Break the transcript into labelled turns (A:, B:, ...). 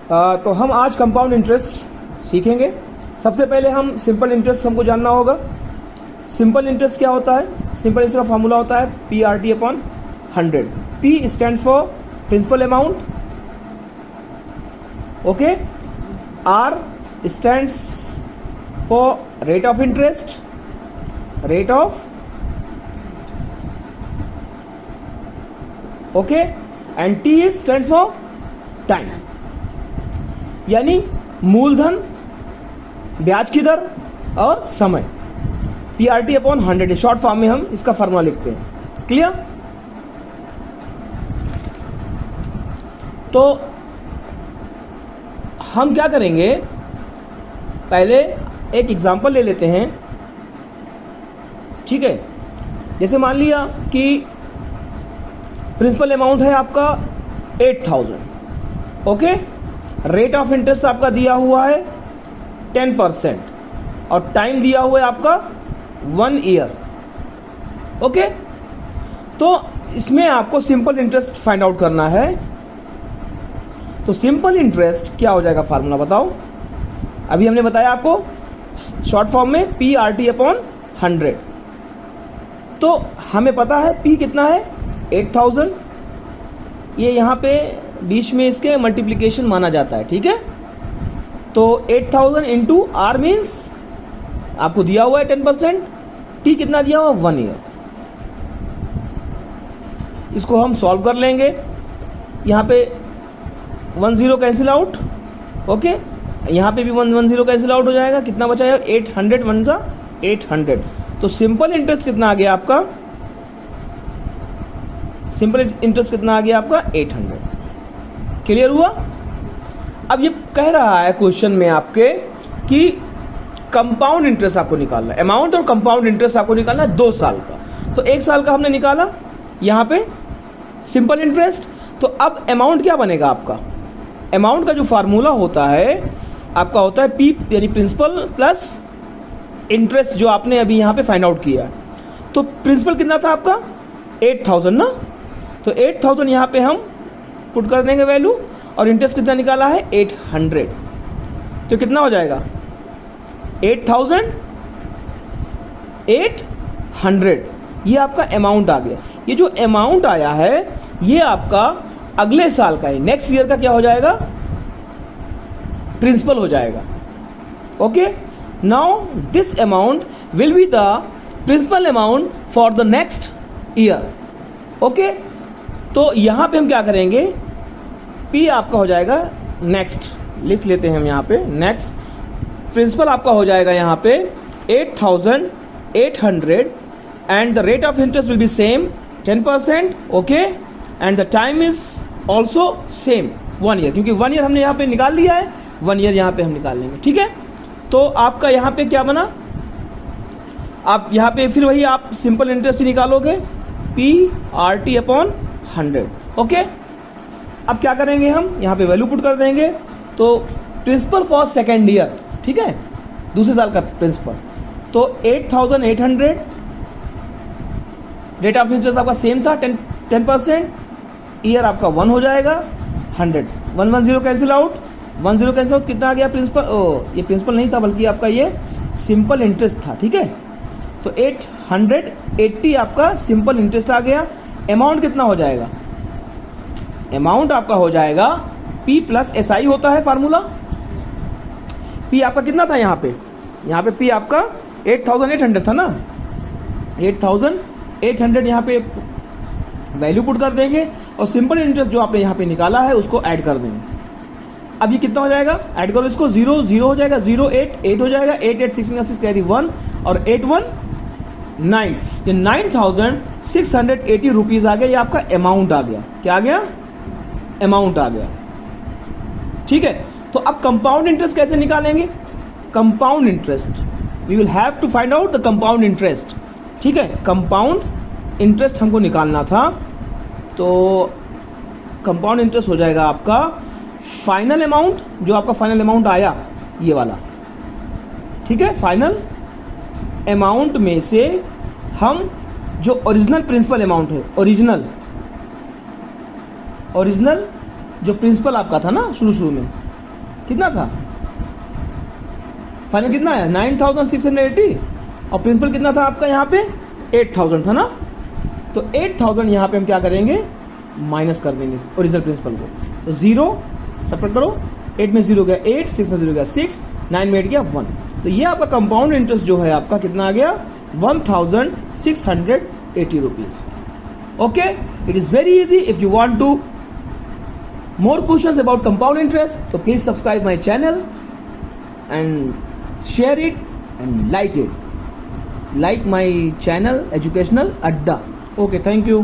A: तो हम आज कंपाउंड इंटरेस्ट सीखेंगे। सबसे पहले हम सिंपल इंटरेस्ट हमको जानना होगा। सिंपल इंटरेस्ट क्या होता है? सिंपल इंटरेस्ट का फॉर्मूला होता है PRT/100। P stand for principal amount, okay. R stands for rate of interest, rate of, okay, and T stand for time, यानी मूलधन, ब्याज की दर और समय। PRT/100 शॉर्ट फॉर्म में हम इसका फॉर्मूला लिखते हैं। क्लियर? तो हम क्या करेंगे, पहले एक एग्जांपल ले लेते हैं, ठीक है। जैसे मान लिया कि प्रिंसिपल अमाउंट है आपका 8000, ओके। रेट ऑफ इंटरेस्ट आपका दिया हुआ है 10% और टाइम दिया हुआ है आपका 1 ईयर, ओके। तो इसमें आपको सिंपल इंटरेस्ट फाइंड आउट करना है। तो सिंपल इंटरेस्ट क्या हो जाएगा, फार्मूला बताओ। अभी हमने बताया आपको शॉर्ट फॉर्म में PRT/100। तो हमें पता है P कितना है 8000, ये यहाँ पे बीच में इसके मल्टीप्लिकेशन माना जाता है, ठीक है। तो 8000 इंटू R मीन्स आपको दिया हुआ है 10%, T कितना दिया हुआ 1 ईयर। इसको हम सॉल्व कर लेंगे। यहाँ पे 10 कैंसिल आउट, ओके। यहाँ पे भी 10 कैंसिल आउट हो जाएगा। कितना बचा है 800, 800। तो सिंपल इंटरेस्ट कितना आ गया आपका, सिंपल इंटरेस्ट कितना आ गया आपका 800। क्लियर हुआ? अब ये कह रहा है क्वेश्चन में आपके कि कंपाउंड इंटरेस्ट आपको निकालना है, अमाउंट और कंपाउंड इंटरेस्ट आपको निकालना है 2 साल का। तो 1 साल का हमने निकाला यहाँ पे सिंपल इंटरेस्ट। तो अब अमाउंट क्या बनेगा आपका? अमाउंट का जो फार्मूला होता है आपका होता है P यानी प्रिंसिपल प्लस इंटरेस्ट, जो आपने अभी यहाँ पे फाइंड आउट किया। तो प्रिंसिपल कितना था आपका 8000 ना, तो 8000 यहाँ पे हम पुट कर देंगे वैल्यू, और इंटरेस्ट कितना निकाला है 800। तो कितना हो जाएगा 8000 800, ये आपका अमाउंट आ गया। ये जो अमाउंट आया है ये आपका अगले साल का है, नेक्स्ट ईयर का क्या हो जाएगा, प्रिंसिपल हो जाएगा, okay. Now this amount will be the principal amount for the next year, okay. तो यहां पे हम क्या करेंगे, P आपका हो जाएगा नेक्स्ट, लिख लेते हैं हम यहाँ पे नेक्स्ट। प्रिंसिपल आपका हो जाएगा यहाँ पे 8800 and the rate of interest will be same 10%, okay. And the time is also same 1 year, क्योंकि 1 ईयर हमने यहाँ पे निकाल लिया है, 1 ईयर यहाँ पे हम निकाल लेंगे, ठीक है। तो आपका यहाँ पे क्या बना, आप यहाँ पे फिर वही आप सिंपल इंटरेस्ट ही निकालोगे PRT/100, ओके। अब क्या करेंगे, हम यहाँ पे वैल्यू पुट कर देंगे। तो प्रिंसिपल फॉर सेकेंड ईयर, ठीक है, दूसरे साल का प्रिंसिपल। तो 8800, रेट ऑफ इंटरेस्ट आपका सेम था 10%, ईयर आपका 1 हो जाएगा 100, 110 कैंसिल आउट, 10 कैंसिल आउट, कितना आ गया प्रिंसिपल, ये प्रिंसिपल नहीं था बल्कि आपका ये सिंपल इंटरेस्ट था, ठीक है। तो 880 आपका सिंपल इंटरेस्ट आ गया। अमाउंट कितना हो जाएगा, अमाउंट आपका हो जाएगा P प्लस SI होता है फार्मूला। P आपका कितना था यहाँ पे P आपका 8800 था ना, 8800 यहाँ पे वैल्यू पुट कर देंगे, और सिंपल इंटरेस्ट जो आपने यहाँ पे निकाला है उसको ऐड कर देंगे। अब ये कितना हो जाएगा, ऐड करो इसको, 0 0 हो जाएगा, 0 8 8 हो जाएगा, 8 8 6 कैरी 1 और 8 1 9, ये 9680 रुपीज आ गया। ये आपका अमाउंट आ गया, क्या आ गया, अमाउंट आ गया, ठीक है। तो अब कंपाउंड इंटरेस्ट कैसे निकालेंगे, compound interest we will have to find out the compound interest, ठीक है। कंपाउंड इंटरेस्ट हमको निकालना था, तो कंपाउंड इंटरेस्ट हो जाएगा आपका फाइनल अमाउंट, जो आपका फाइनल अमाउंट आया ये वाला, ठीक है। फाइनल अमाउंट में से हम जो ओरिजिनल प्रिंसिपल अमाउंट है, ओरिजिनल जो प्रिंसिपल आपका था ना शुरू में, कितना था फाइनल, कितना आया 9680, और प्रिंसिपल कितना था आपका यहाँ पे 8000 था ना। तो 8000 यहाँ पे हम क्या करेंगे, माइनस कर देंगे ओरिजिनल प्रिंसिपल को। तो 0 सब्ट्रैक्ट करो, 8 में 0 गया 8, 6 में 0 गया 6, 9 में 8 गया 1। तो ये आपका कंपाउंड इंटरेस्ट जो है आपका कितना आ गया 1680 rupees. Okay, it is very easy. If you want to more questions about compound interest, so please subscribe my channel and share it and like it, like my channel Educational Adda. Okay, thank you.